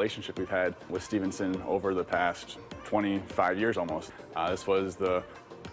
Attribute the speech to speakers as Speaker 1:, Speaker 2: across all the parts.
Speaker 1: Relationship we've had with Stevenson over the past 25 years almost. This was the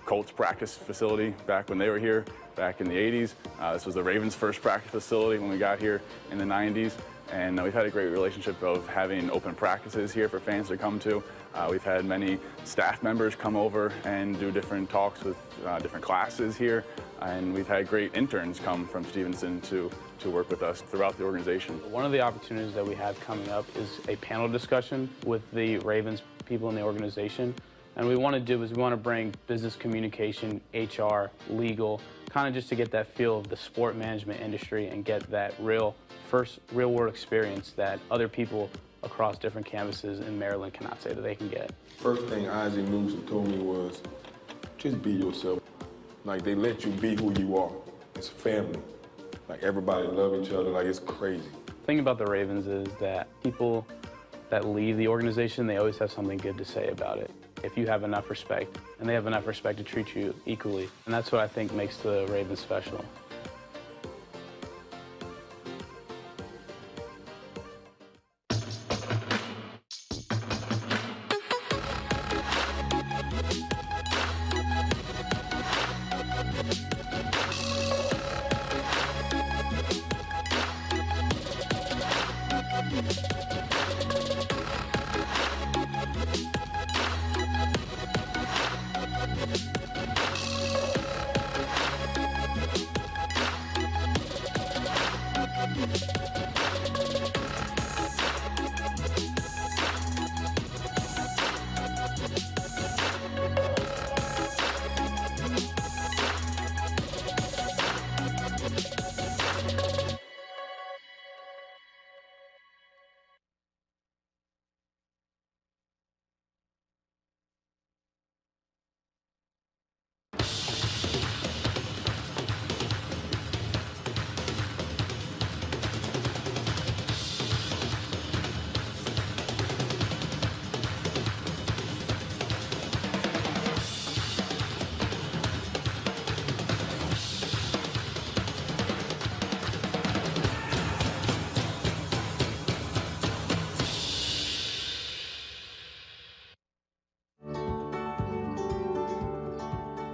Speaker 1: Colts practice facility back when they were here, back in the 80s. This was the Ravens' first practice facility when we got here in the 90s. And we've had a great relationship of having open practices here for fans to come to. We've had many staff members come over and do different talks with different classes here. And we've had great interns come from Stevenson to work with us throughout the organization.
Speaker 2: One of the opportunities that we have coming up is a panel discussion with the Ravens people in the organization. And what we want to do is we want to bring business communication, HR, legal, kind of just to get that feel of the sport management industry and get that real world experience that other people across different campuses in Maryland cannot say that they can get.
Speaker 3: First thing Isaac Newsom told me was, just be yourself. Like, they let you be who you are. It's family. Like, everybody love each other, like, it's crazy.
Speaker 2: The thing about the Ravens is that people that leave the organization, they always have something good to say about it. If you have enough respect, and they have enough respect to treat you equally. And that's what I think makes the Ravens special.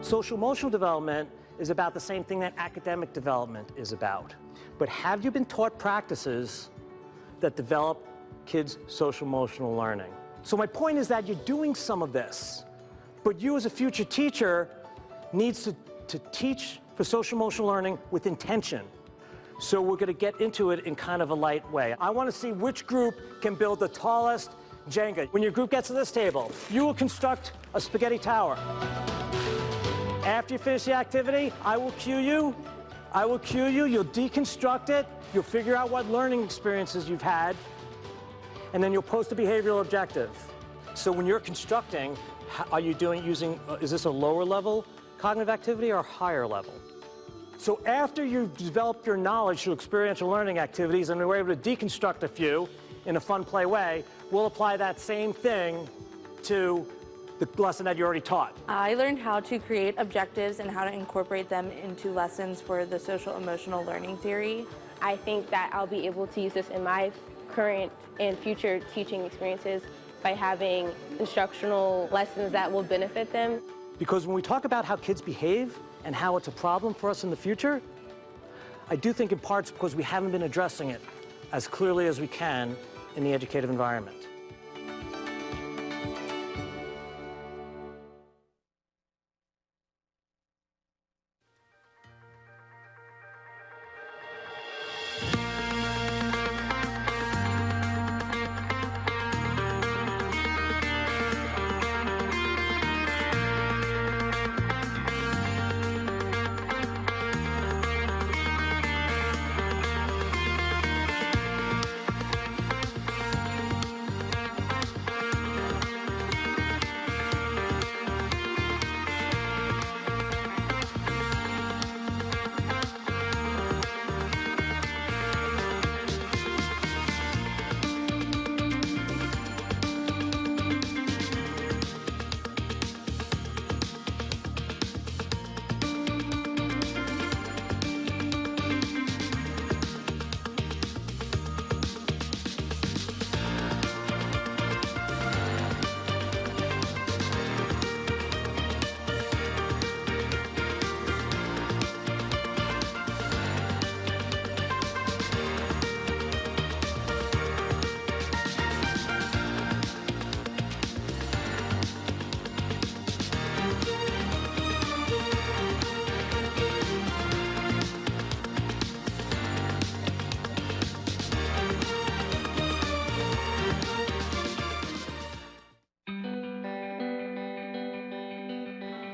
Speaker 4: Social-emotional development is about the same thing that academic development is about. But have you been taught practices that develop kids' social-emotional learning? So my point is that you're doing some of this, but you as a future teacher needs to teach for social-emotional learning with intention. So we're going to get into it in kind of a light way. I want to see which group can build the tallest Jenga. When your group gets to this table, you will construct a spaghetti tower. After you finish the activity, I will cue you, you'll deconstruct it, you'll figure out what learning experiences you've had, and then you'll post a behavioral objective. So when you're constructing, are you is this a lower level cognitive activity or a higher level? So after you've developed your knowledge through experiential learning activities and we're able to deconstruct a few in a fun play way, we'll apply that same thing to the lesson that you already taught.
Speaker 5: I learned how to create objectives and how to incorporate them into lessons for the social-emotional learning theory.
Speaker 6: I think that I'll be able to use this in my current and future teaching experiences by having instructional lessons that will benefit them.
Speaker 4: Because when we talk about how kids behave and how it's a problem for us in the future, I do think in part it's because we haven't been addressing it as clearly as we can in the educative environment.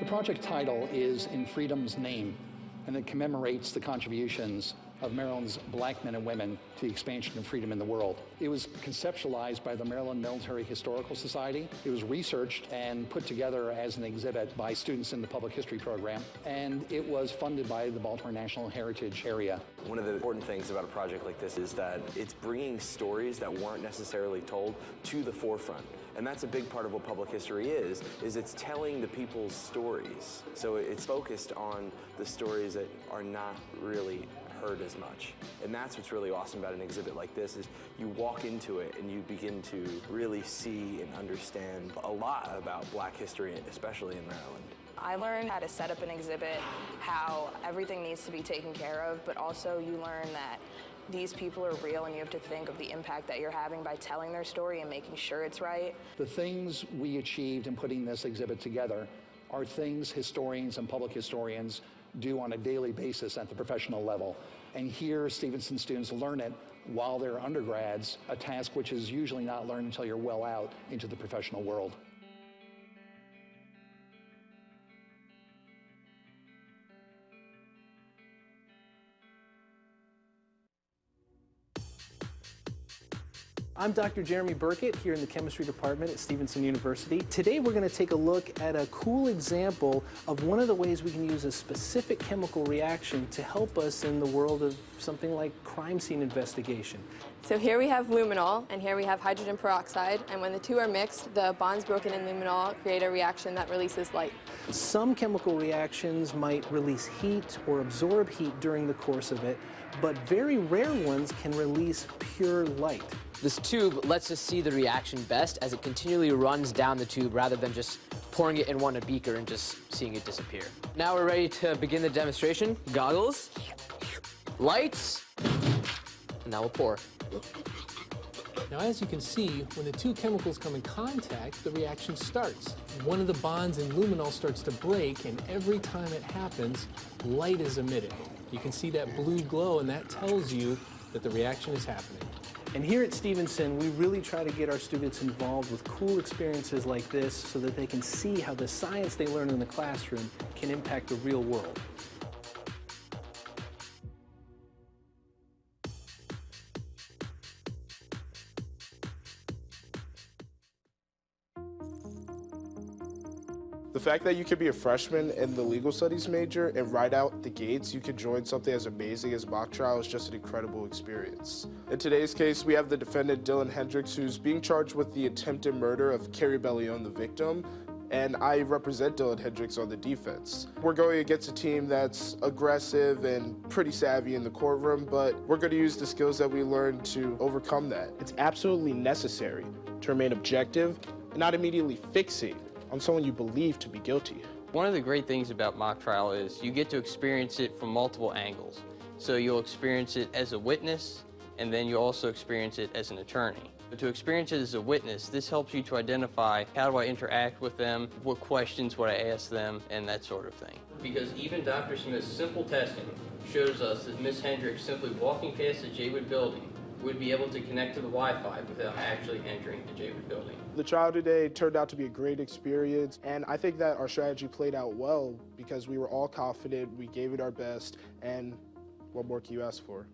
Speaker 7: project title is In Freedom's Name, and it commemorates the contributions of Maryland's black men and women to the expansion of freedom in the world. It was conceptualized by the Maryland Military Historical Society. It was researched and put together as an exhibit by students in the public history program, and it was funded by the Baltimore National Heritage Area.
Speaker 8: One of the important things about a project like this is that it's bringing stories that weren't necessarily told to the forefront. And that's a big part of what public history is it's telling the people's stories. So it's focused on the stories that are not really heard as much. And that's what's really awesome about an exhibit like this is you walk into it and you begin to really see and understand a lot about black history, especially in Maryland.
Speaker 9: I learned how to set up an exhibit, how everything needs to be taken care of, but also you learn that these people are real and you have to think of the impact that you're having by telling their story and making sure it's right.
Speaker 7: The things we achieved in putting this exhibit together are things historians and public historians do on a daily basis at the professional level. And here, Stevenson students learn it while they're undergrads, a task which is usually not learned until you're well out into the professional world.
Speaker 10: I'm Dr. Jeremy Burkett here in the chemistry department at Stevenson University. Today we're going to take a look at a cool example of one of the ways we can use a specific chemical reaction to help us in the world of something like crime scene investigation.
Speaker 11: So here we have luminol, and here we have hydrogen peroxide, and when the two are mixed, the bonds broken in luminol create a reaction that releases light.
Speaker 10: Some chemical reactions might release heat or absorb heat during the course of it, but very rare ones can release pure light.
Speaker 12: This tube lets us see the reaction best as it continually runs down the tube rather than just pouring it in one beaker and just seeing it disappear. Now we're ready to begin the demonstration. Goggles, lights, and now we'll pour.
Speaker 13: Now, as you can see, when the two chemicals come in contact, the reaction starts. One of the bonds in luminol starts to break, and every time it happens, light is emitted. You can see that blue glow, and that tells you that the reaction is happening.
Speaker 10: And here at Stevenson, we really try to get our students involved with cool experiences like this so that they can see how the science they learn in the classroom can impact the real world.
Speaker 14: The fact that you could be a freshman in the legal studies major and right out the gates you could join something as amazing as mock trial is just an incredible experience. In today's case, we have the defendant Dylan Hendricks, who's being charged with the attempted murder of Carrie Bellion, the victim, and I represent Dylan Hendricks on the defense. We're going against a team that's aggressive and pretty savvy in the courtroom, but we're going to use the skills that we learned to overcome that. It's absolutely necessary to remain objective and not immediately fixate on someone you believe to be guilty.
Speaker 15: One of the great things about mock trial is you get to experience it from multiple angles. So you'll experience it as a witness, and then you'll also experience it as an attorney. But to experience it as a witness, this helps you to identify how do I interact with them, what questions would I ask them, and that sort of thing. Because even Dr. Smith's simple testing shows us that Ms. Hendricks simply walking past the Jaywood building would be able to connect to the Wi-Fi without actually entering the Jaywood building.
Speaker 14: The trial today turned out to be a great experience, and I think that our strategy played out well because we were all confident, we gave it our best, and what more can you ask for?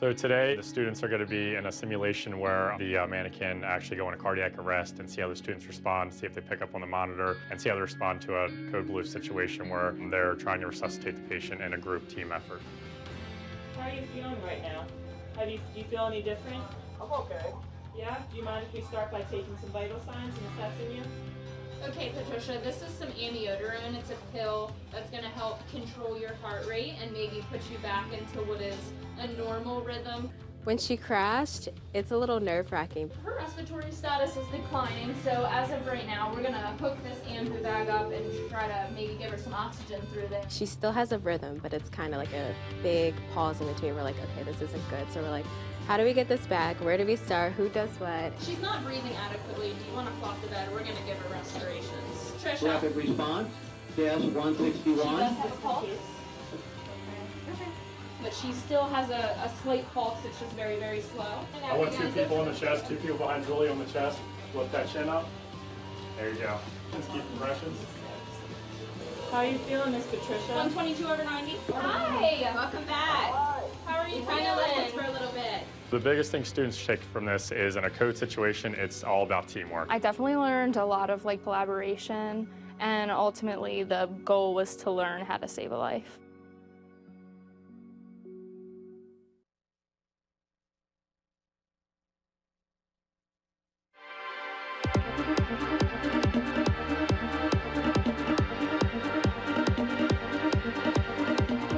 Speaker 16: So today, the students are going to be in a simulation where the mannequin actually go into cardiac arrest and see how the students respond, see if they pick up on the monitor, and see how they respond to a code blue situation where they're trying to resuscitate the patient in a group team effort.
Speaker 17: How are you feeling right now? Do you feel any different?
Speaker 18: I'm okay.
Speaker 17: Yeah? Do you mind if we start by taking some vital signs and assessing you?
Speaker 19: Okay, Patricia, this is some amiodarone. It's a pill that's going to help control your heart rate and maybe put you back into what is a normal rhythm.
Speaker 6: When she crashed, it's a little nerve-wracking.
Speaker 19: Her respiratory status is declining, so as of right now, we're going to hook this ambu bag up and try to maybe give her some oxygen through there.
Speaker 6: She still has a rhythm, but it's kind of like a big pause in between. We're like, okay, this isn't good. So we're like, how do we get this back? Where do we start? Who does what?
Speaker 19: She's not breathing adequately. Do you want to flop the bed? We're going to give her respirations. Trisha.
Speaker 18: Rapid response. Yes, 161.
Speaker 19: She does have a pulse. Okay. But she still has a slight pulse. It's just very, very slow.
Speaker 16: I want 2 people on the chest, 2 people behind Julie on the chest. Lift that chin up. There you go. Just keep compressions.
Speaker 17: How are you feeling, Miss Patricia?
Speaker 19: 122/90. Hi, welcome back. How are you feeling? For a little bit.
Speaker 16: The biggest thing students take from this is in a code situation, it's all about teamwork.
Speaker 20: I definitely learned a lot of collaboration, and ultimately the goal was to learn how to save a life.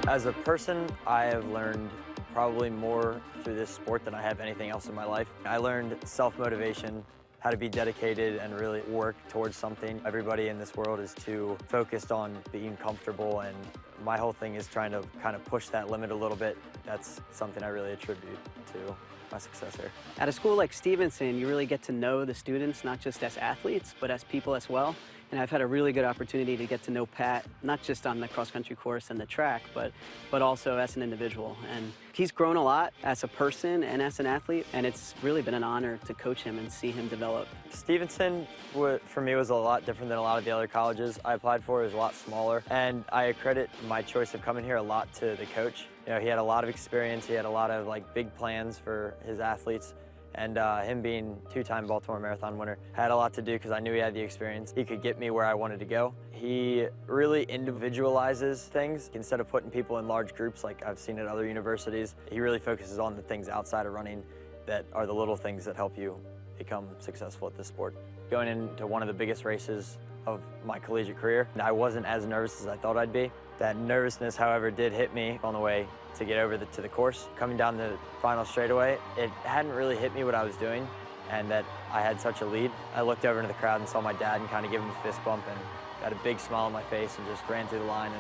Speaker 21: As a person, I have learned probably more through this sport than I have anything else in my life. I learned self-motivation, how to be dedicated and really work towards something. Everybody in this world is too focused on being comfortable, and my whole thing is trying to kind of push that limit a little bit. That's something I really attribute to my success here.
Speaker 22: At a school like Stevenson, you really get to know the students, not just as athletes, but as people as well. And I've had a really good opportunity to get to know Pat, not just on the cross-country course and the track, but also as an individual. And he's grown a lot as a person and as an athlete, and it's really been an honor to coach him and see him develop.
Speaker 21: Stevenson, for me, was a lot different than a lot of the other colleges I applied for. It was a lot smaller, and I accredit my choice of coming here a lot to the coach. You know, he had a lot of experience. He had a lot of big plans for his athletes. And him being 2-time Baltimore Marathon winner had a lot to do because I knew he had the experience. He could get me where I wanted to go. He really individualizes things. Instead of putting people in large groups like I've seen at other universities, he really focuses on the things outside of running that are the little things that help you become successful at this sport. Going into one of the biggest races of my collegiate career, I wasn't as nervous as I thought I'd be. That nervousness, however, did hit me on the way to get over to the course. Coming down the final straightaway, it hadn't really hit me what I was doing and that I had such a lead. I looked over into the crowd and saw my dad and kind of give him a fist bump and got a big smile on my face and just ran through the line.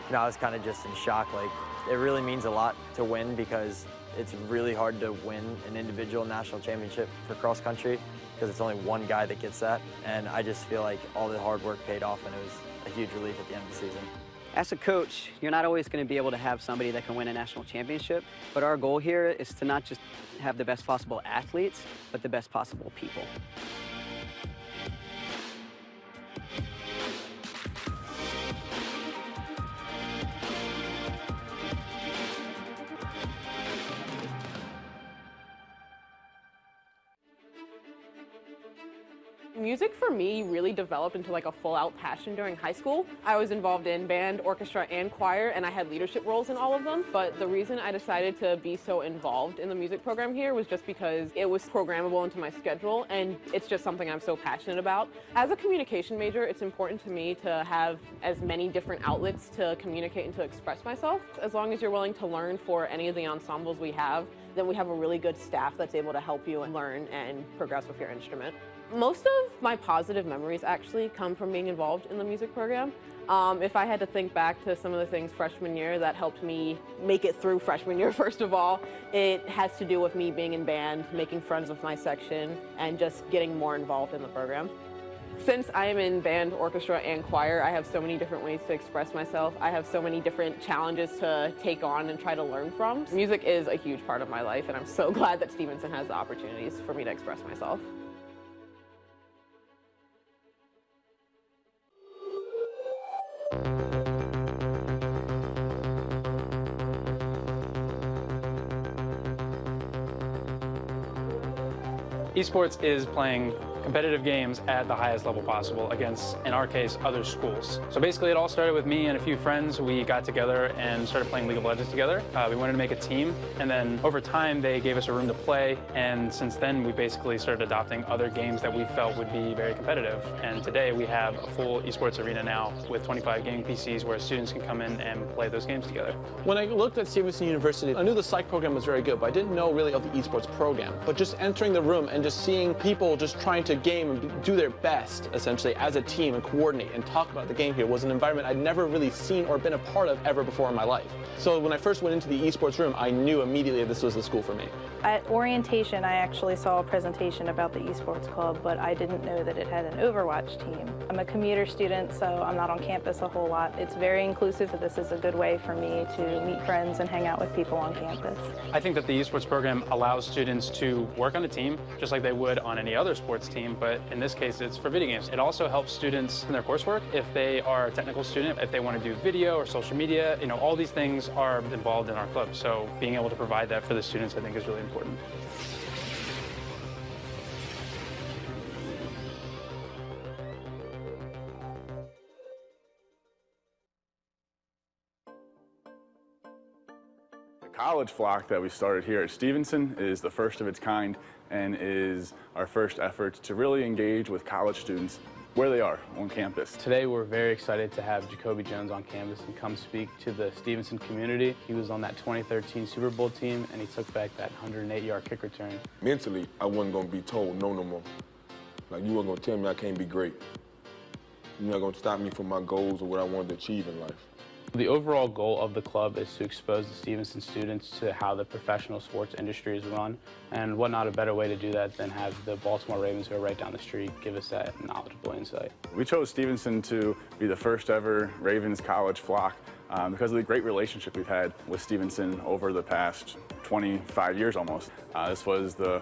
Speaker 21: And I was kind of just in shock. It really means a lot to win because it's really hard to win an individual national championship for cross country because it's only one guy that gets that. And I just feel like all the hard work paid off and it was a huge relief at the end of the season.
Speaker 22: As a coach, you're not always going to be able to have somebody that can win a national championship, but our goal here is to not just have the best possible athletes, but the best possible people.
Speaker 23: Music for me really developed into a full-out passion during high school. I was involved in band, orchestra, and choir, and I had leadership roles in all of them. But the reason I decided to be so involved in the music program here was just because it was programmable into my schedule, and it's just something I'm so passionate about. As a communication major, it's important to me to have as many different outlets to communicate and to express myself. As long as you're willing to learn for any of the ensembles we have, then we have a really good staff that's able to help you learn and progress with your instrument. Most of my positive memories actually come from being involved in the music program. If I had to think back to some of the things freshman year that helped me make it through freshman year, first of all, it has to do with me being in band, making friends with my section, and just getting more involved in the program. Since I am in band, orchestra, and choir, I have so many different ways to express myself. I have so many different challenges to take on and try to learn from. Music is a huge part of my life, and I'm so glad that Stevenson has the opportunities for me to express myself.
Speaker 24: Thank you.
Speaker 1: Esports is playing competitive games at the highest level possible against, in our case, other schools. So basically it all started with me and a few friends. We got together and started playing League of Legends together. We wanted to make a team, and then over time they gave us a room to play, and since then we basically started adopting other games that we felt would be very competitive. And today we have a full esports arena now with 25 gaming PCs where students can come in and play those games together.
Speaker 2: When I looked at Stevenson University, I knew the psych program was very good, but I didn't know really of the esports program. But just entering the room and just seeing people just trying to game and do their best, essentially, as a team and coordinate and talk about the game here was an environment I'd never really seen or been a part of ever before in my life. So when I first went into the esports room, I knew immediately this was the school for me.
Speaker 3: At orientation, I actually saw a presentation about the esports club, but I didn't know that it had an Overwatch team. I'm a commuter student, so I'm not on campus a whole lot. It's very inclusive, so this is a good way for me to meet friends and hang out with people on campus.
Speaker 1: I think that the esports program allows students to work on a team just like they would on any other sports team, but in this case it's for video games. It also helps students in their coursework if they are a technical student, if they want to do video or social media, you know, all these things are involved in our club. So being able to provide that for the students I think is really important.
Speaker 24: The college flock that we started here at Stevenson is the first of its kind and is our first effort to really engage with college students where they are on campus.
Speaker 1: Today we're very excited to have Jacoby Jones on campus and come speak to the Stevenson community. He was on that 2013 Super Bowl team and he took back that 108-yard kick return.
Speaker 25: Mentally, I wasn't gonna be told no more. Like, you weren't gonna tell me I can't be great. You're not gonna stop me from my goals or what I wanted to achieve in life.
Speaker 1: The overall goal of the club is to expose the Stevenson students to how the professional sports industry is run, and what not a better way to do that than have the Baltimore Ravens, who are right down the street, give us that knowledgeable insight.
Speaker 24: We chose Stevenson to be the first ever Ravens college flock because of the great relationship we've had with Stevenson over the past 25 years almost. This was the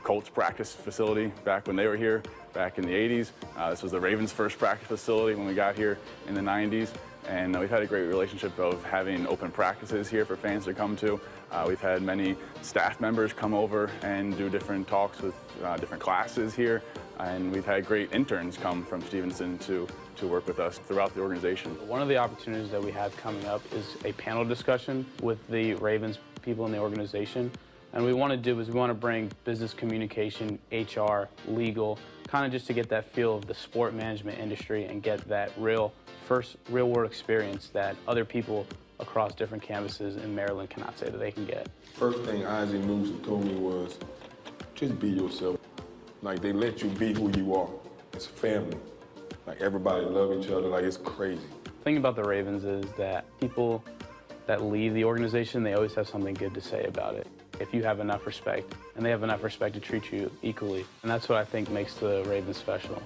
Speaker 24: Colts practice facility back when they were here, back in the 80s. This was the Ravens' first practice facility when we got here in the 90s. And we've had a great relationship of having open practices here for fans to come to. We've had many staff members come over and do different talks with different classes here. And we've had great interns come from Stevenson to work with us throughout the organization.
Speaker 1: One of the opportunities that we have coming up is a panel discussion with the Ravens people in the organization. And what we want to do is we want to bring business communication, HR, legal, kind of just to get that feel of the sport management industry and get that first real-world experience that other people across different campuses in Maryland cannot say that they can get.
Speaker 25: First thing Isaac Newsom told me was, just be yourself. Like, they let you be who you are. It's family. Like, everybody love each other, like, it's crazy.
Speaker 1: The thing about the Ravens is that people that leave the organization, they always have something good to say about it. If you have enough respect, and they have enough respect to treat you equally. And that's what I think makes the Ravens special.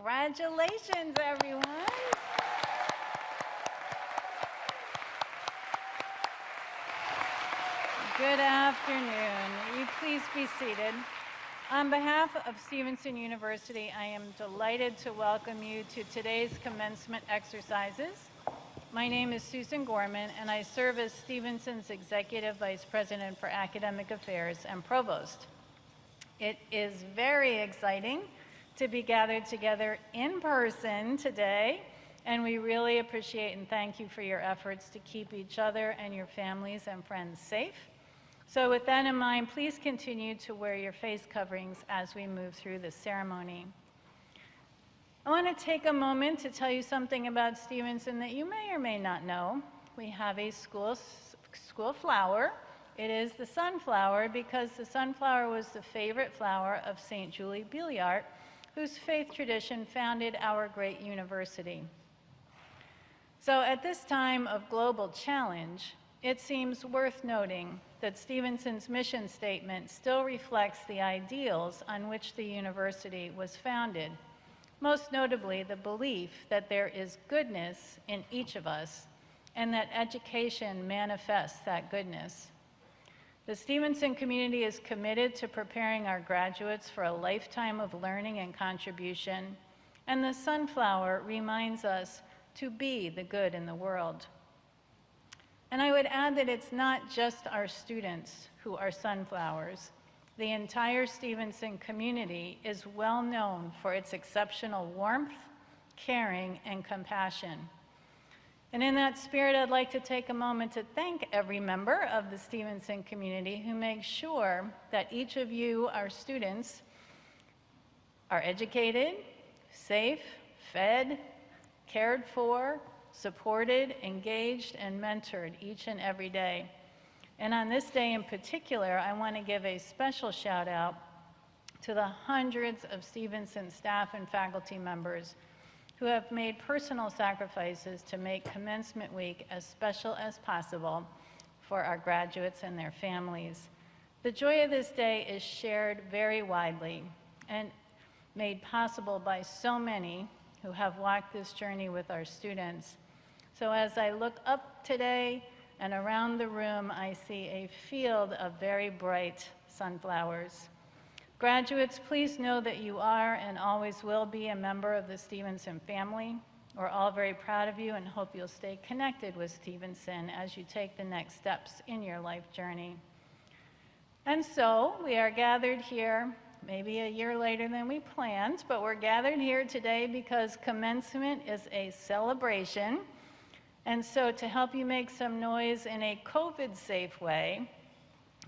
Speaker 4: Congratulations, everyone. Good afternoon. Will you please be seated? On behalf of Stevenson University, I am delighted to welcome you to today's commencement exercises. My name is Susan Gorman, and I serve as Stevenson's Executive Vice President for Academic Affairs and Provost. It is very exciting to be gathered together in person today, and we really appreciate and thank you for your efforts to keep each other and your families and friends safe. So with that in mind, please continue to wear your face coverings as we move through the ceremony. I want to take a moment to tell you something about Stevenson that you may or may not know. We have a school flower. It is the sunflower because the sunflower was the favorite flower of St. Julie Billiart, whose faith tradition founded our great university. So at this time of global challenge, it seems worth noting that Stevenson's mission statement still reflects the ideals on which the university was founded, most notably the belief that there is goodness in each of us and that education manifests that goodness. The Stevenson community is committed to preparing our graduates for a lifetime of learning and contribution, and the sunflower reminds us to be the good in the world. And I would add that it's not just our students who are sunflowers. The entire Stevenson community is well known for its exceptional warmth, caring, and compassion. And in that spirit, I'd like to take a moment to thank every member of the Stevenson community who makes sure that each of you, our students, are educated, safe, fed, cared for, supported, engaged, and mentored each and every day. And on this day in particular, I want to give a special shout out to the hundreds of Stevenson staff and faculty members who have made personal sacrifices to make Commencement Week as special as possible for our graduates and their families. The joy of this day is shared very widely and made possible by so many who have walked this journey with our students. So as I look up today and around the room, I see a field of very bright sunflowers. Graduates, please know that you are and always will be a member of the Stevenson family. We're all very proud of you and hope you'll stay connected with Stevenson as you take the next steps in your life journey. And so we are gathered here, maybe a year later than we planned, but we're gathered here today because commencement is a celebration. And so to help you make some noise in a COVID-safe way,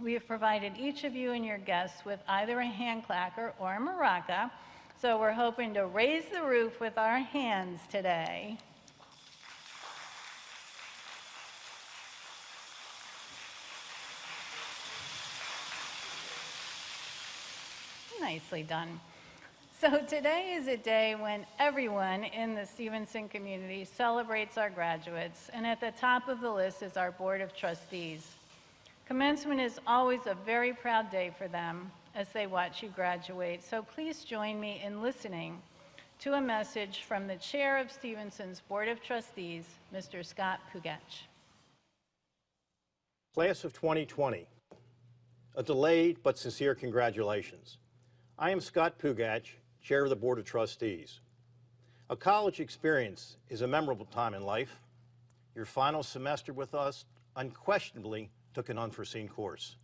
Speaker 4: we have provided each of you and your guests with either a hand clacker or a maraca. So we're hoping to raise the roof with our hands today. Nicely done. So today is a day when everyone in the Stevenson community celebrates our graduates, and at the top of the list is our Board of Trustees. Commencement is always a very proud day for them as they watch you graduate, so please join me in listening to a message from the Chair of Stevenson's Board of Trustees, Mr. Scott Pugach.
Speaker 5: Class of 2020, a delayed but sincere congratulations. I am Scott Pugach, Chair of the Board of Trustees. A college experience is a memorable time in life. Your final semester with us unquestionably took an unforeseen course.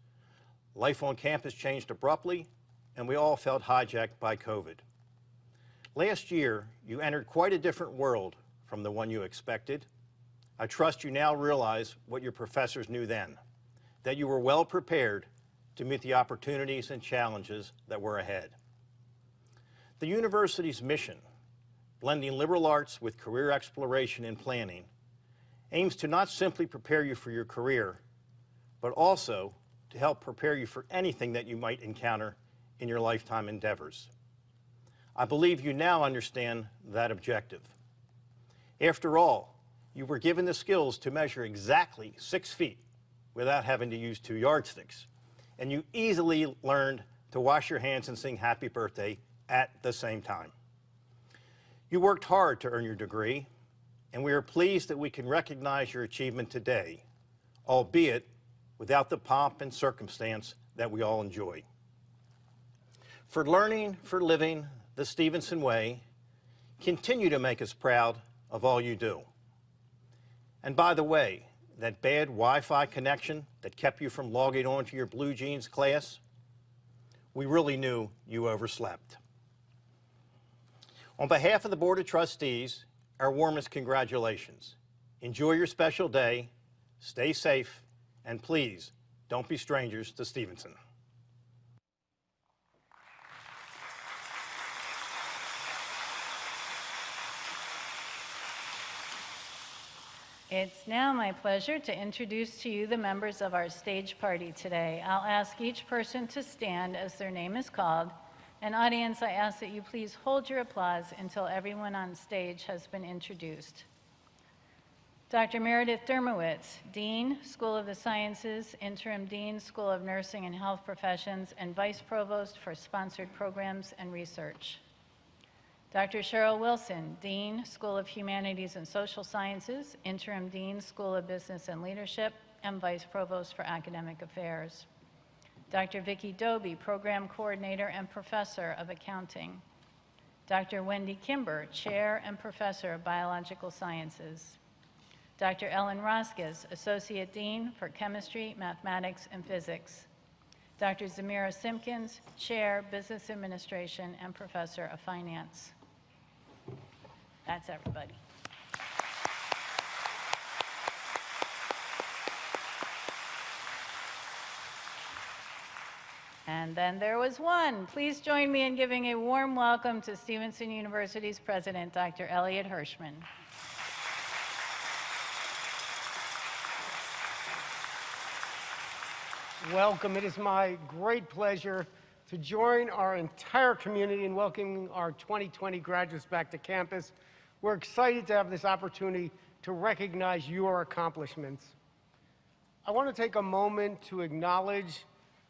Speaker 5: Life on campus changed abruptly, and we all felt hijacked by COVID. Last year, you entered quite a different world from the one you expected. I trust you now realize what your professors knew then, that you were well prepared to meet the opportunities and challenges that were ahead. The university's mission, blending liberal arts with career exploration and planning, aims to not simply prepare you for your career, but also to help prepare you for anything that you might encounter in your lifetime endeavors. I believe you now understand that objective. After all, you were given the skills to measure exactly 6 feet without having to use 2 yardsticks, and you easily learned to wash your hands and sing happy birthday at the same time. You worked hard to earn your degree, and we are pleased that we can recognize your achievement today, albeit without the pomp and circumstance that we all enjoy. For learning, for living the Stevenson way, continue to make us proud of all you do. And by the way, that bad Wi-Fi connection that kept you from logging on to your Blue Jeans class, we really knew you overslept. On behalf of the Board of Trustees, our warmest congratulations. Enjoy your special day, stay safe, and please don't be strangers to Stevenson.
Speaker 4: It's now my pleasure to introduce to you the members of our stage party today. I'll ask each person to stand as their name is called. And audience, I ask that you please hold your applause until everyone on stage has been introduced. Dr. Meredith Dermowitz, Dean, School of the Sciences, Interim Dean, School of Nursing and Health Professions, and Vice Provost for Sponsored Programs and Research. Dr. Cheryl Wilson, Dean, School of Humanities and Social Sciences, Interim Dean, School of Business and Leadership, and Vice Provost for Academic Affairs. Dr. Vicki Doby, Program Coordinator and Professor of Accounting. Dr. Wendy Kimber, Chair and Professor of Biological Sciences. Dr. Ellen Roskis, Associate Dean for Chemistry, Mathematics, and Physics. Dr. Zamira Simpkins, Chair, Business Administration, and Professor of Finance. That's everybody. And then there was one. Please join me in giving a warm welcome to Stevenson University's President, Dr. Elliot Hirschman.
Speaker 7: Welcome. It is my great pleasure to join our entire community in welcoming our 2020 graduates back to campus. We're excited to have this opportunity to recognize your accomplishments. I want to take a moment to acknowledge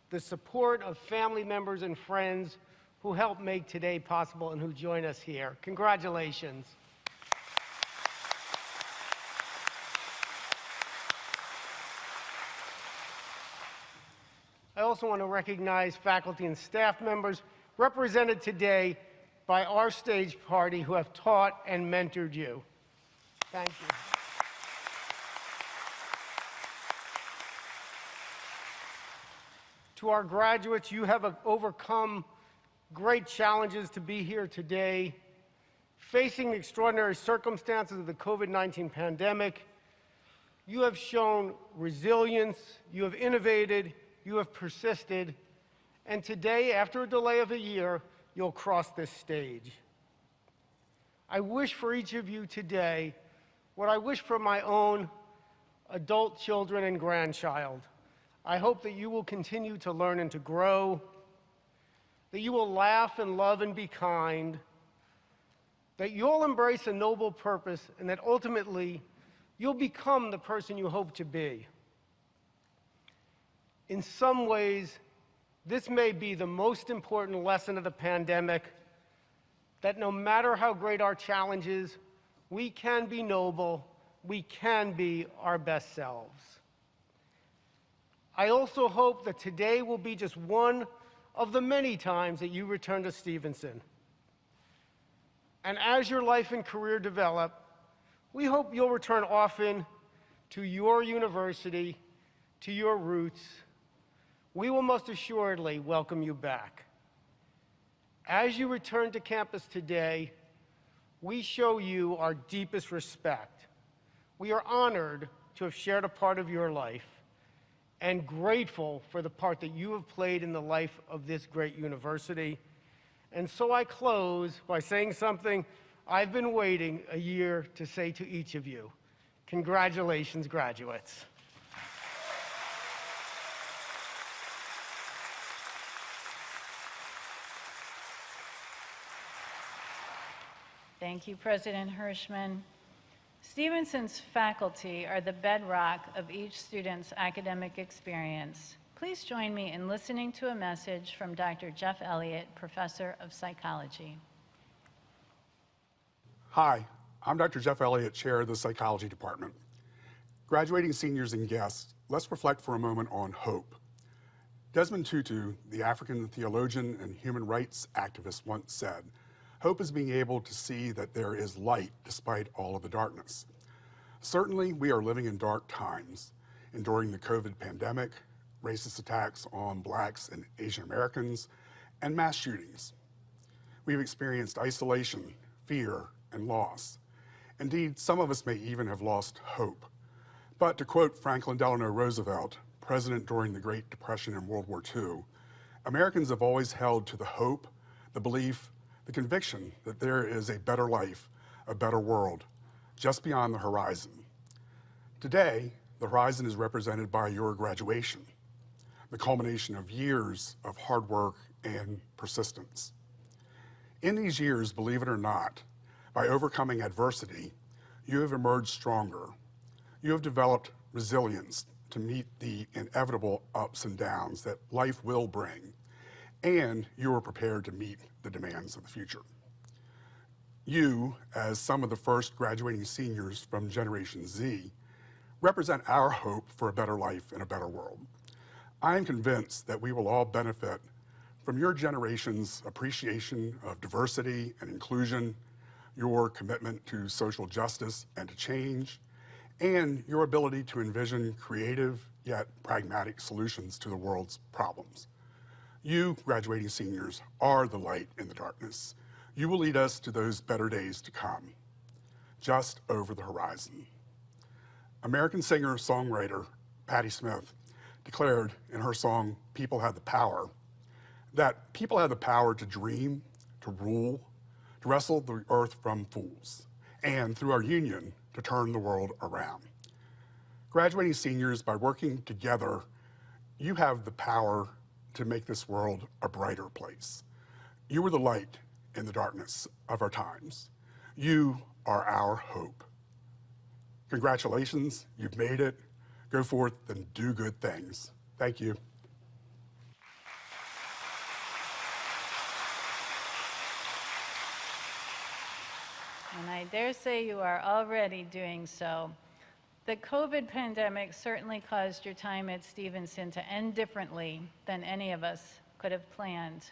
Speaker 7: the support of family members and friends who helped make today possible and who join us here. Congratulations. I also want to recognize faculty and staff members represented today by our stage party who have taught and mentored you. Thank you. To our graduates, you have overcome great challenges to be here today. Facing the extraordinary circumstances of the COVID-19 pandemic, you have shown resilience, you have innovated, you have persisted, and today, after a delay of a year, you'll cross this stage. I wish for each of you today what I wish for my own adult children and grandchild. I hope that you will continue to learn and to grow, that you will laugh and love and be kind, that you'll embrace a noble purpose, and that ultimately you'll become the person you hope to be. In some ways, this may be the most important lesson of the pandemic, that no matter how great our challenges, we can be noble, we can be our best selves. I also hope that today will be just one of the many times that you return to Stevenson. And as your life and career develop, we hope you'll return often to your university, to your roots. We will most assuredly welcome you back. As you return to campus today, we show you our deepest respect. We are honored to have shared a part of your life and grateful for the part that you have played in the life of this great university. And so I close by saying something I've been waiting a year to say to each of you. Congratulations, graduates.
Speaker 4: Thank you, President Hirschman. Stevenson's faculty are the bedrock of each student's academic experience. Please join me in listening to a message from Dr. Jeff Elliott, Professor of Psychology.
Speaker 8: Hi, I'm Dr. Jeff Elliott, Chair of the Psychology Department. Graduating seniors and guests, let's reflect for a moment on hope. Desmond Tutu, the African theologian and human rights activist, once said, "Hope is being able to see that there is light despite all of the darkness." Certainly, we are living in dark times, enduring the COVID pandemic, racist attacks on Blacks and Asian Americans, and mass shootings. We've experienced isolation, fear, and loss. Indeed, some of us may even have lost hope. But to quote Franklin Delano Roosevelt, president during the Great Depression and World War II, Americans have always held to the hope, the belief, the conviction that there is a better life, a better world, just beyond the horizon. Today, the horizon is represented by your graduation, the culmination of years of hard work and persistence. In these years, believe it or not, by overcoming adversity, you have emerged stronger. You have developed resilience to meet the inevitable ups and downs that life will bring, and you are prepared to meet the demands of the future. You, as some of the first graduating seniors from Generation Z, represent our hope for a better life and a better world. I am convinced that we will all benefit from your generation's appreciation of diversity and inclusion, your commitment to social justice and to change, and your ability to envision creative yet pragmatic solutions to the world's problems. You, graduating seniors, are the light in the darkness. You will lead us to those better days to come, just over the horizon. American singer-songwriter Patti Smith declared in her song, "People Have the Power," that people have the power to dream, to rule, to wrestle the earth from fools, and through our union, to turn the world around. Graduating seniors, by working together, you have the power to make this world a brighter place. You are the light in the darkness of our times. You are our hope. Congratulations, you've made it. Go forth and do good things. Thank you.
Speaker 4: And I dare say you are already doing so. The COVID pandemic certainly caused your time at Stevenson to end differently than any of us could have planned.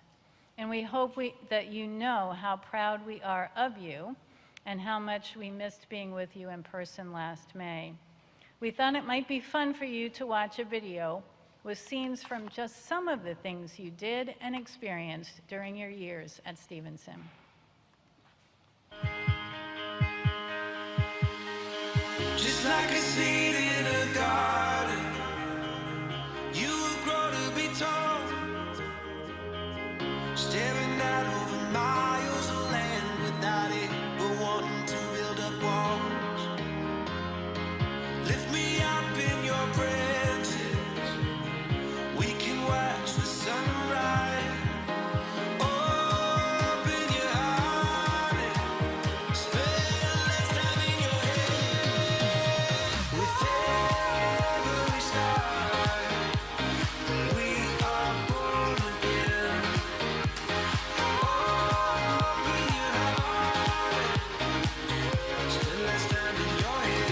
Speaker 4: And we hope that you know how proud we are of you and how much we missed being with you in person last May. We thought it might be fun for you to watch a video with scenes from just some of the things you did and experienced during your years at Stevenson.
Speaker 9: Just like a seed in a garden, you will grow to be tall, staring out over miles of land without it, but wanting to build up walls. Lift me up in your branches, we can watch the sunrise. Open your heart and spend less time in your head. With every star, we are born again. Open your heart, spend less time in your head.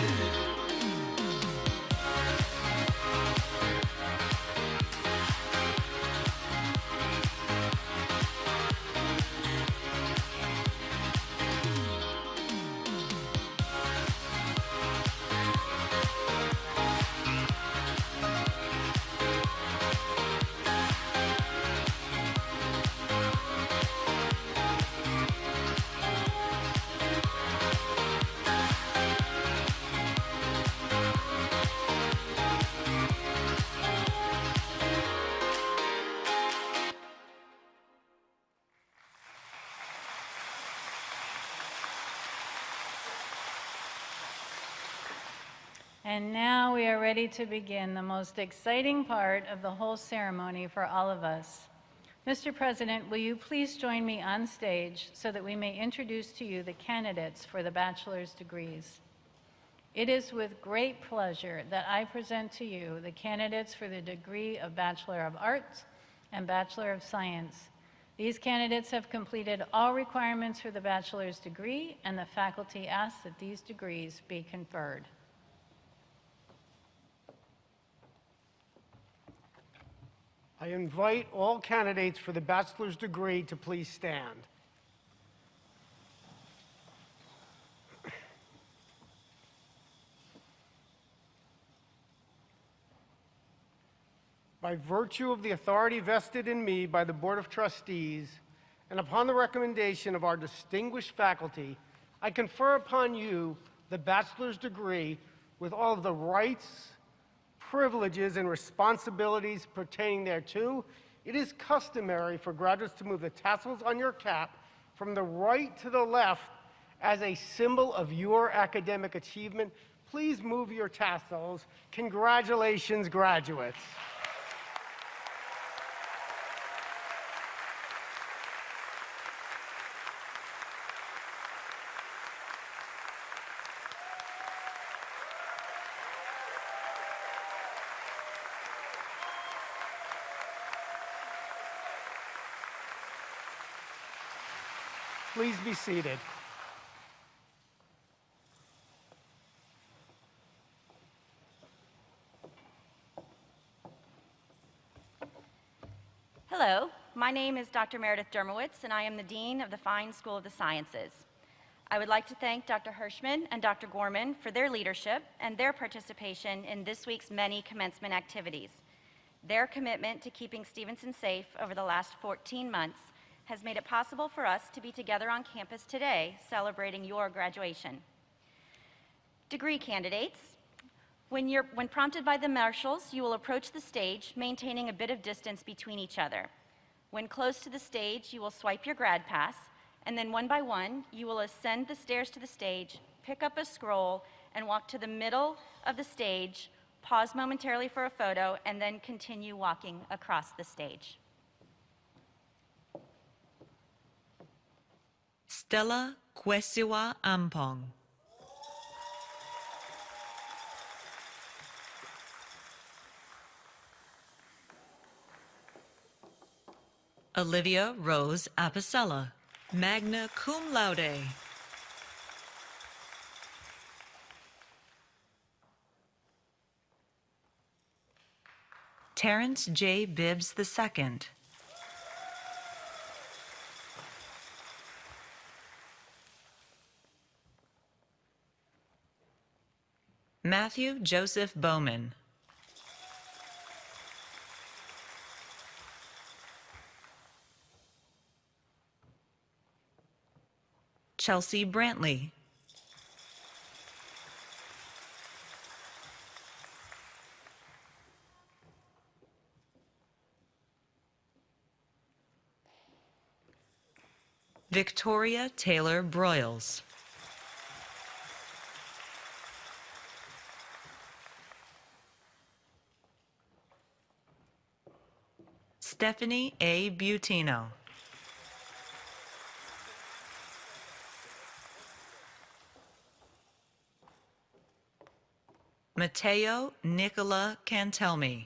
Speaker 4: And now we are ready to begin the most exciting part of the whole ceremony for all of us. Mr. President, will you please join me on stage so that we may introduce to you the candidates for the bachelor's degrees. It is with great pleasure that I present to you the candidates for the degree of Bachelor of Arts and Bachelor of Science. These candidates have completed all requirements for the bachelor's degree, and the faculty asks that these degrees be conferred.
Speaker 7: I invite all candidates for the bachelor's degree to please stand. By virtue of the authority vested in me by the Board of Trustees, and upon the recommendation of our distinguished faculty, I confer upon you the bachelor's degree with all of the rights, privileges, and responsibilities pertaining thereto. It is customary for graduates to move the tassels on your cap from the right to the left as a symbol of your academic achievement. Please move your tassels. Congratulations, graduates. Please be seated.
Speaker 10: Hello, my name is Dr. Meredith Dermowitz, and I am the Dean of the Fine School of the Sciences. I would like to thank Dr. Hirschman and Dr. Gorman for their leadership and their participation in this week's many commencement activities. Their commitment to keeping Stevenson safe over the last 14 months has made it possible for us to be together on campus today celebrating your graduation. Degree candidates, when prompted by the marshals, you will approach the stage maintaining a bit of distance between each other. When close to the stage, you will swipe your grad pass, and then one by one, you will ascend the stairs to the stage, pick up a scroll, and walk to the middle of the stage, pause momentarily for a photo, and then continue walking across the stage.
Speaker 11: Stella Kwesiwa Ampong. Olivia Rose Apicella, magna cum laude. Terrence J. Bibbs II. Matthew Joseph Bowman. Chelsea Brantley. Victoria Taylor Broyles. Stephanie A. Butino. Matteo Nicola Cantelmi.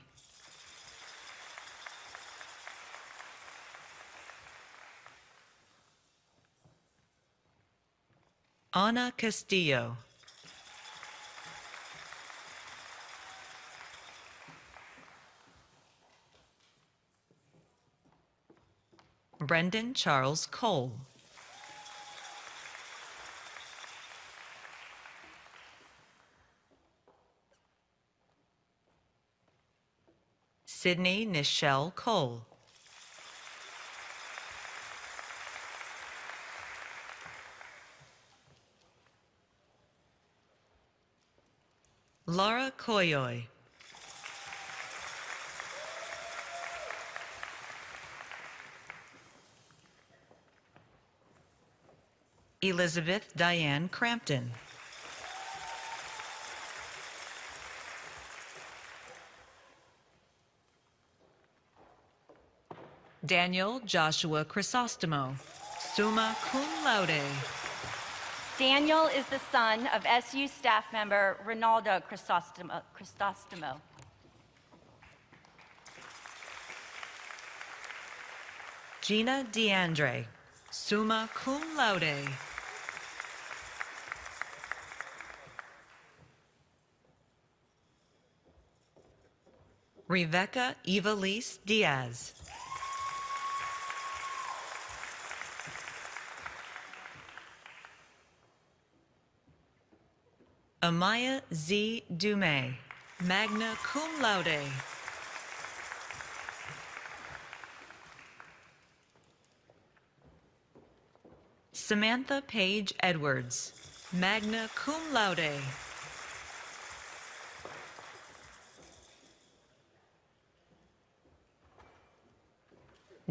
Speaker 11: Ana Castillo. Brendan Charles Cole. Sydney Nichelle Cole. Laura Koyoy. Elizabeth Diane Crampton. Daniel Joshua Crisostomo, summa cum laude.
Speaker 10: Daniel is the son of SU staff member Ronaldo Crisostomo.
Speaker 11: Gina DeAndre, summa cum laude. Rebecca Evelise Diaz. Amaya Z. Dumais, magna cum laude. Samantha Page Edwards, magna cum laude.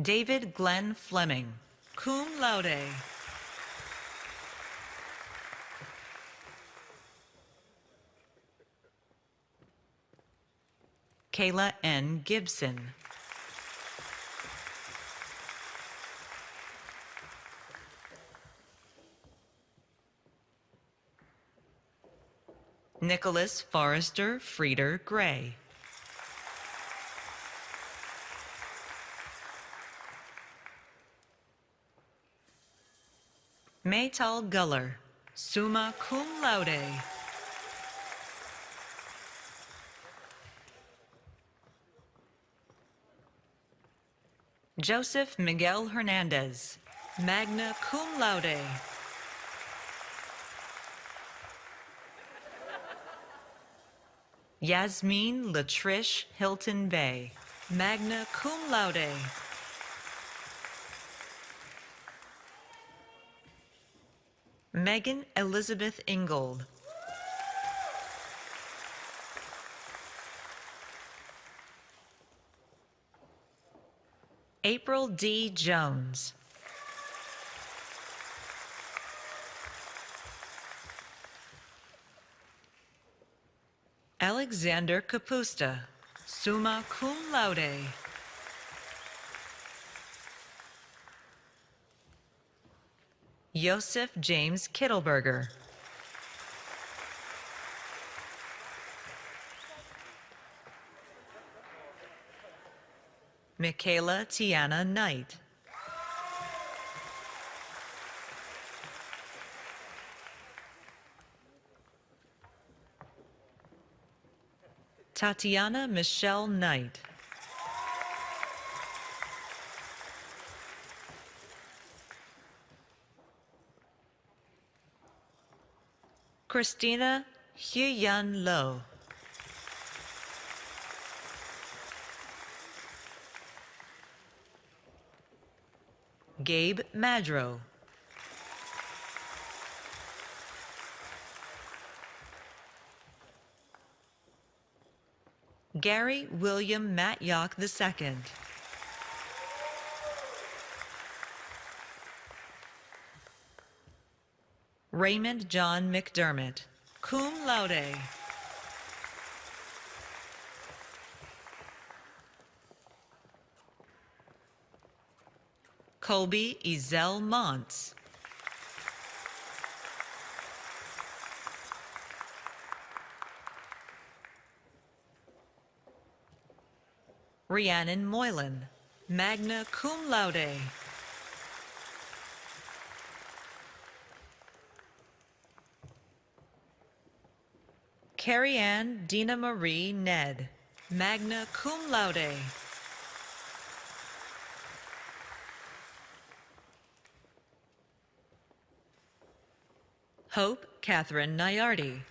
Speaker 11: David Glenn Fleming, cum laude. Kayla N. Gibson. Nicholas Forrester Frieder Gray. Maytal Guller, summa cum laude. Joseph Miguel Hernandez, magna cum laude. Yasmin Latrish Hilton Bay, magna cum laude. Megan Elizabeth Ingold. April D. Jones. Alexander Kapusta, summa cum laude. Joseph James Kittleberger. Michaela Tiana Knight. Tatiana Michelle Knight. Christina Hyun Lo. Gabe Madro. Gary William Matyock II. Raymond John McDermott, cum laude. Colby Ezel Montz. Rhiannon Moylan, magna cum laude. Carrie Ann Dina Marie Ned, magna cum laude. Hope Catherine Nayardi.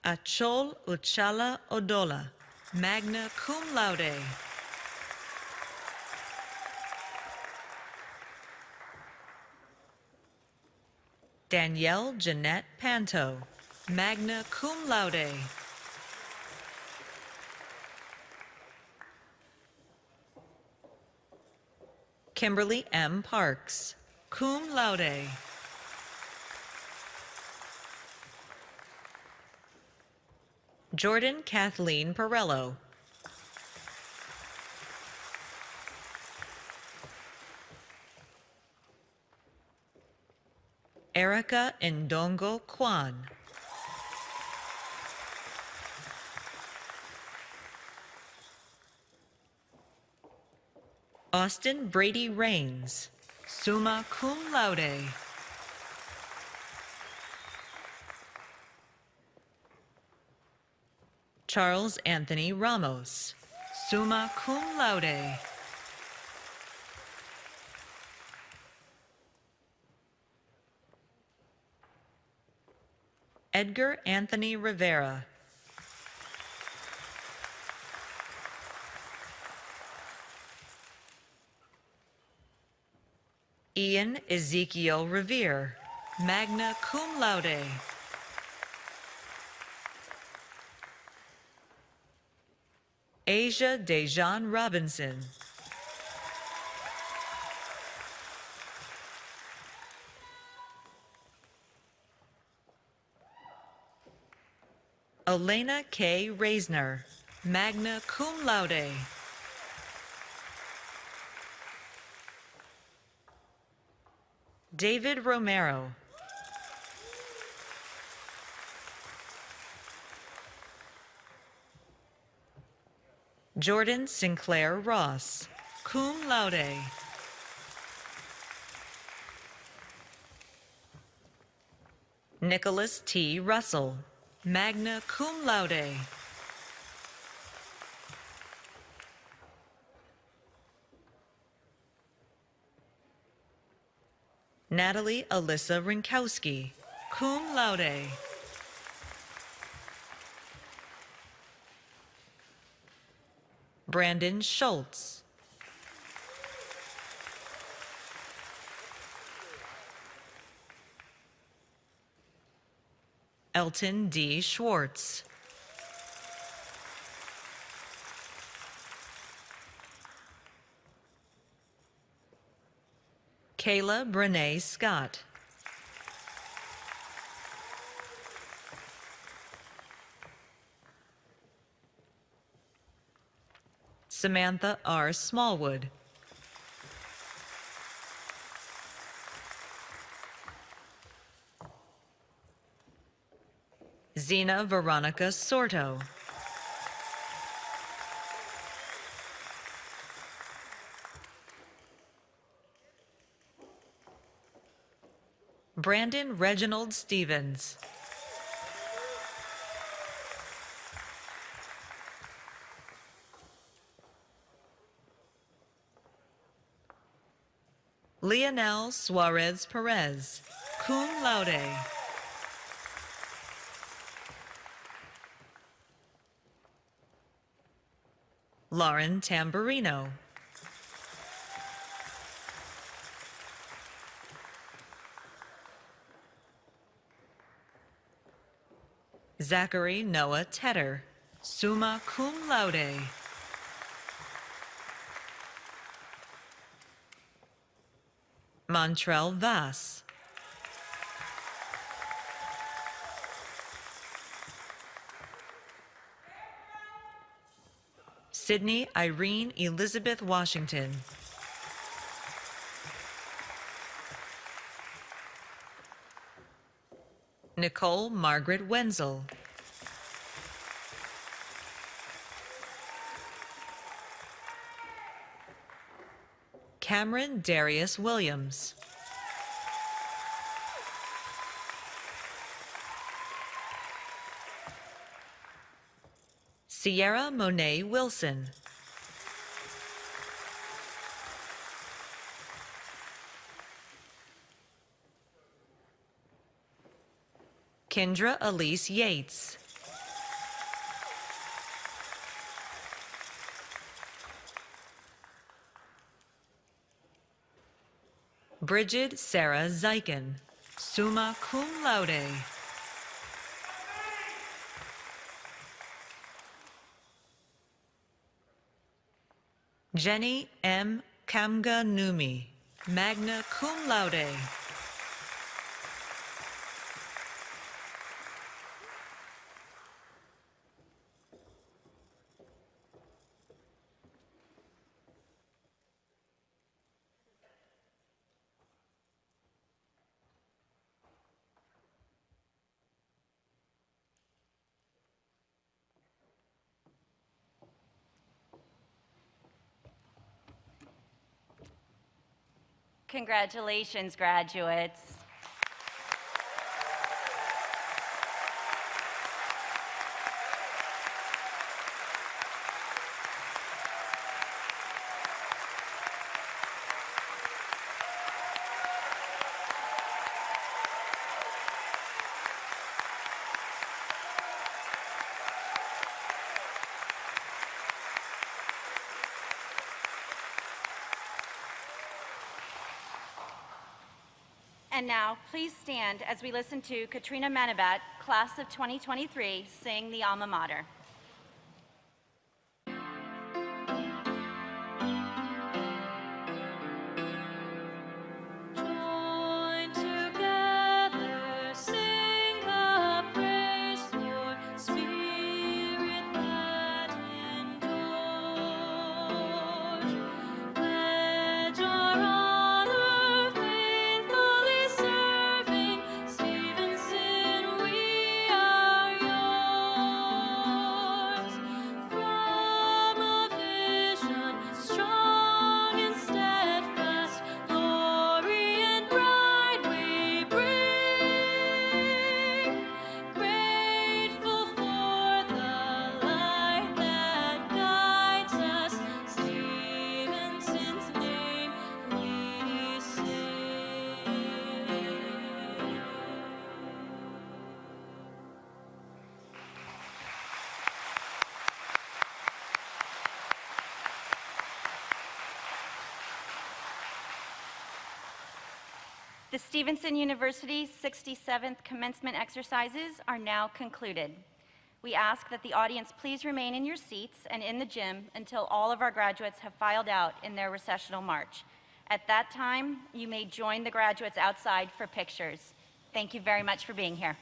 Speaker 11: Achol Uchala Odola, magna cum laude. Danielle Jeanette Panto, magna cum laude. Kimberly M. Parks, cum laude. Jordan Kathleen Perello. Erica Ndongo Kwan. Austin Brady Rains, summa cum laude. Charles Anthony Ramos, summa cum laude. Edgar Anthony Rivera. Ian Ezekiel Revere, magna cum laude. Asia Dejan Robinson. Elena K. Reisner, magna cum laude. David Romero. Jordan Sinclair Ross, cum laude. Nicholas T. Russell, magna cum laude. Natalie Alyssa Rinkowski, cum laude. Brandon Schultz. Elton D. Schwartz. Kayla Brene Scott. Samantha R. Smallwood. Zena Veronica Sorto. Brandon Reginald Stevens. Leonel Suarez Perez, cum laude. Lauren Tamburino. Zachary Noah Tedder, summa cum laude. Montrell Vass. Sydney Irene Elizabeth Washington. Nicole Margaret Wenzel. Cameron Darius Williams. Sierra Monet Wilson. Kendra Elise Yates. Bridget Sarah Zeiken, summa cum laude. Jenny M. Kamga Numi, magna cum laude.
Speaker 10: Congratulations, graduates. And now, please stand as we listen to Katrina Menabat, class of 2023, sing the alma mater.
Speaker 9: Join together, sing a praise for spirit that endures. Pledge our honor, faithfully serving Stevenson, we are yours. From a vision strong and steadfast, glory and pride we bring, grateful for the light that guides us. Stevenson's name we sing.
Speaker 10: The Stevenson University 67th commencement exercises are now concluded. We ask that the audience please remain in your seats and in the gym until all of our graduates have filed out in their recessional march. At that time, you may join the graduates outside for pictures. Thank you very much for being here.